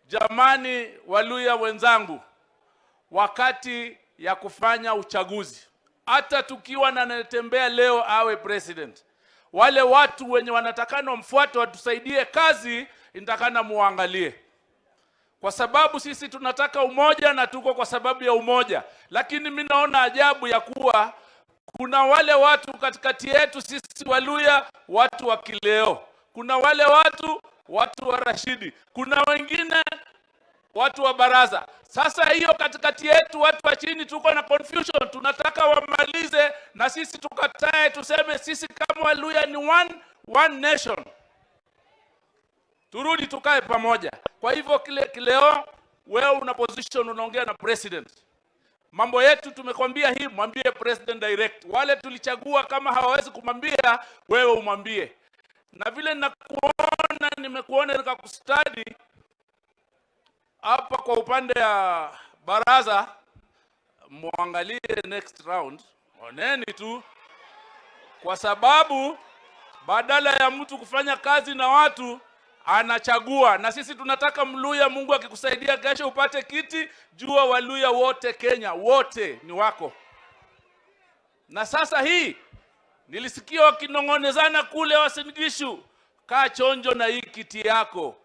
Jamani Waluya wenzangu, wakati ya kufanya uchaguzi, hata tukiwa na anatembea leo awe president, wale watu wenye wanatakana wamfuate watusaidie kazi, inatakana muangalie. Kwa sababu sisi tunataka umoja na tuko kwa sababu ya umoja. Lakini mimi naona ajabu ya kuwa kuna wale watu katikati yetu sisi Waluya, watu wa kileo. Kuna wale watu wa Rashidi. Kuna wengine watu wa baraza. Sasa hiyo katikati yetu watu wa chini tuko na confusion. Tunataka wamalize na sisi tukatae, tuseme sisi kama Waluya ni one nation. Turudi tukae pamoja. Kwa hivyo kileo wewe una position, unaongea na president. Mambo yetu tumekwambia hii, mwambie president direct. Wale tulichagua kama hawawezi kumwambia, wewe umwambie. Na vile nimekuona nikakustudy hapa kwa upande ya baraza, muangalie next round. Oneni tu, kwa sababu badala ya mtu kufanya kazi na watu anachagua. Na sisi tunataka Mluya, Mungu akikusaidia kesho upate kiti, jua Waluya wote Kenya wote ni wako. Na sasa hii nilisikia wakinongonezana kule Uasin Gishu, kaa chonjo na hii kiti yako.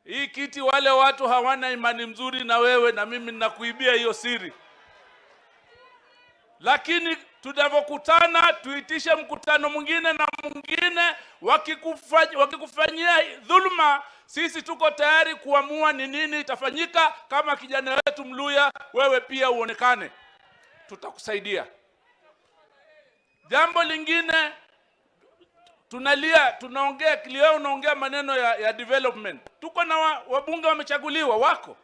Hii kiti wale watu hawana imani mzuri na wewe, na mimi ninakuibia hiyo siri. Lakini tunapokutana tuitishe mkutano mwingine na mwingine, wakikufanyia dhulma, sisi tuko tayari kuamua ni nini itafanyika. Kama kijana wetu Mluya, wewe pia uonekane, tutakusaidia. Jambo lingine, tunaongea kilio, unaongea maneno ya development. Tuko na wabunge wamechaguliwa wako.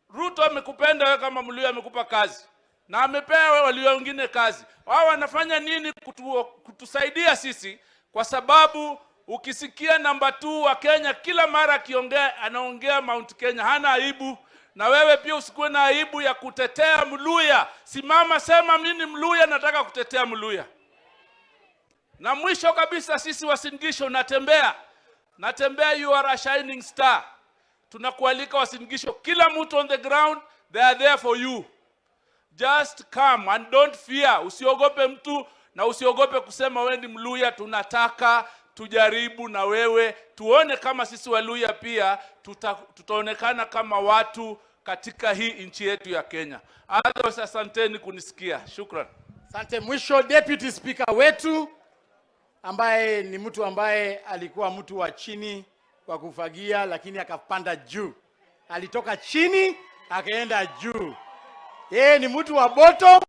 Ruto amekupenda wewe kama Mluya, amekupa kazi. Na amepea wewe Waluya wengine kazi. Wao wanafanya nini kutusaidia sisi? Kwa sababu ukisikia namba 2 wa Kenya kila mara akiongea anaongea Mount Kenya, hana aibu. Na wewe pia usikuwe na aibu ya kutetea Mluya. Simama, sema mimi ni Mluya, nataka kutetea Mluya. Na mwisho kabisa, sisi Uasin Gishu natembea, you are a shining star. Tunakualika Uasin Gishu, kila mtu on the ground, they are there for you. Just come and don't fear. Usiogope mtu na usiogope kusema wewe ni Mluya. Tunataka tujaribu na wewe, tuone kama sisi Waluya pia tutaonekana kama watu katika hii nchi yetu ya Kenya. Asanteni kunisikia. Shukran. Asante. Mwisho deputy speaker wetu ambaye ni mtu ambaye alikuwa mtu wa chini kwa kufagia, lakini akapanda juu. Alitoka chini akaenda juu. Yeye ni mtu wa bottom.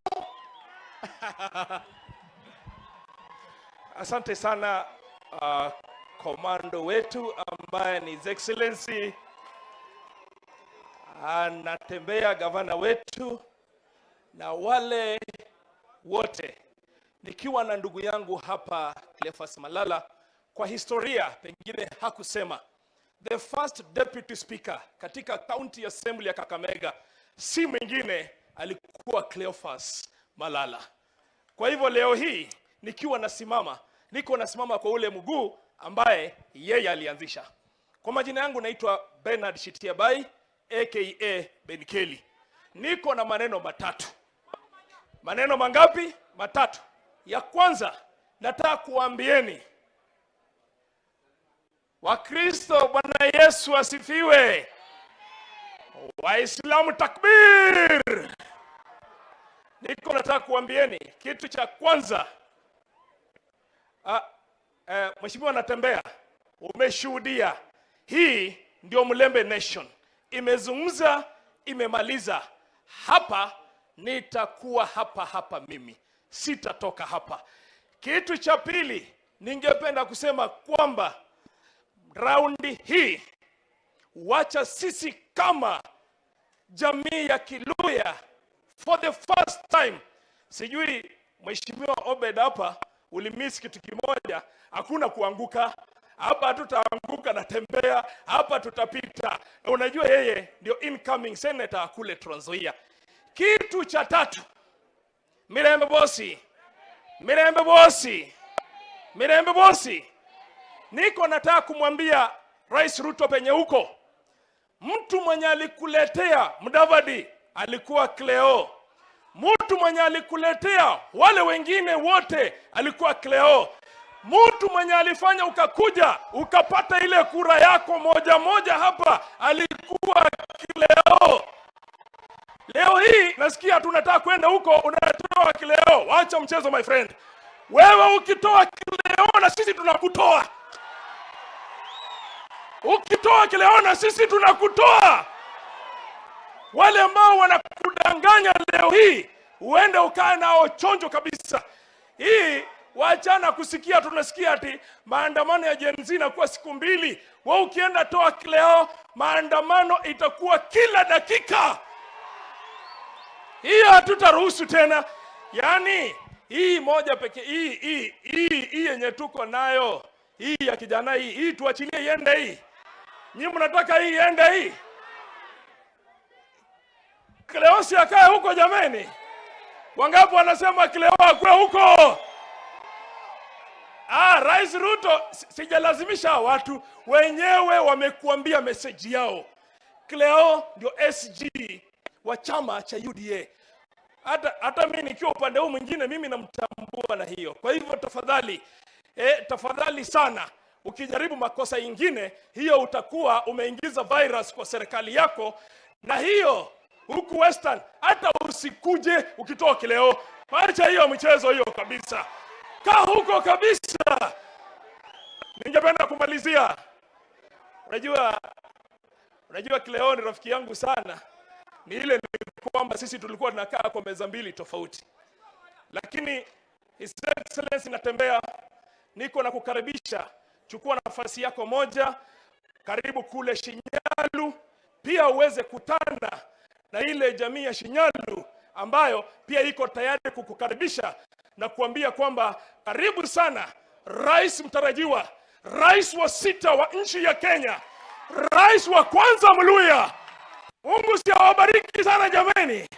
Asante sana komando wetu ambaye ni His Excellency anatembea, gavana wetu na wale wote. Nikiwa na ndugu yangu hapa Cleophas Malala, kwa historia pengine hakusema, the first deputy speaker katika county assembly ya Kakamega si mwingine, alikuwa Cleophas Malala. Kwa hivyo leo hii nikiwa nasimama kwa ule mguu ambaye yeye alianzisha. Kwa majina yangu naitwa Bernard Shitiabai aka Benkeli. Niko na maneno matatu. Maneno mangapi? Matatu. Ya kwanza, nataka kuambieni Wakristo, Bwana Yesu asifiwe. Waislamu takbir. Nataka kuambieni kitu cha kwanza. Mheshimiwa Natembea, umeshuhudia hii ndio Mlembe Nation. Imezungumza, imemaliza. Hapa nitakuwa hapa mimi. Sitatoka hapa. Kitu cha pili, ningependa kusema kwamba raundi hii wacha sisi kama jamii ya Kiluya for the first time, sijui Mheshimiwa Obed hapa ulimiss kitu kimoja, hakuna kuanguka hapa, tutaanguka. Natembea hapa, tutapita. Unajua yeye ndio incoming senator kule Trans Nzoia. Kitu cha tatu, Mirembe bosi, niko nataka kumwambia Rais Ruto penye huko, Mtu mwenye alikuletea Mudavadi alikuwa Cleo. Mtu mwenye alikuletea wale wengine wote alikuwa Cleo. Mtu mwenye alifanya ukakuja ukapata ile kura yako moja moja hapa alikuwa Cleo. Leo hii nasikia tunataka kwenda huko, unatoa Cleo. Wacha mchezo my friend. Wewe ukitoa Cleo na sisi tunakutoa. Ukitoa Cleo na sisi tunakutoa. Wale ambao wanakudanganya leo hii, uende ukae nao chonjo kabisa. Hii waachana kusikia, tunasikia ati maandamano ya Gen Z inakuwa siku 2. Wewe ukienda toa Cleo, maandamano itakuwa kila dakika. Hii hatutaruhusu tena. Yaani hii moja pekee, hii yenye tuko nayo, hii ya kijana hii tuachilie iende hii. Nyinyi mnataka hii iende hii? Cleo si akae huko jameni. Wangapi wanasema Cleo akwe huko? Rais Ruto, sijalazimisha watu, wenyewe wamekuambia message yao. Cleo ndio SG wa chama cha UDA. Hata mimi nikiwa upande huu mwingine, mimi namtambua na hiyo. Kwa hivyo tafadhali, tafadhali sana, ukijaribu makosa ingine, hiyo utakuwa umeingiza virus kwa serikali yako. Na hiyo huku Western, hata usikuje ukitoa Cleo. Acha hiyo mchezo hiyo kabisa. Kaa huko kabisa. Ningependa kumalizia. Unajua Cleo ni rafiki yangu sana. Ni ile kwamba sisi tulikuwa tunakaa kwa meza 2 tofauti. Lakini His Excellency natembea, niko na kukaribisha. Chukua nafasi yako moja, karibu kule Shinyalu, pia uweze kutana na ile jamii ya Shinyalu ambayo pia iko tayari kukukaribisha na kuambia kwamba karibu sana rais mtarajiwa, rais wa 6 wa nchi ya Kenya, rais wa kwanza Mluya. Mungu si awabariki sana jameni.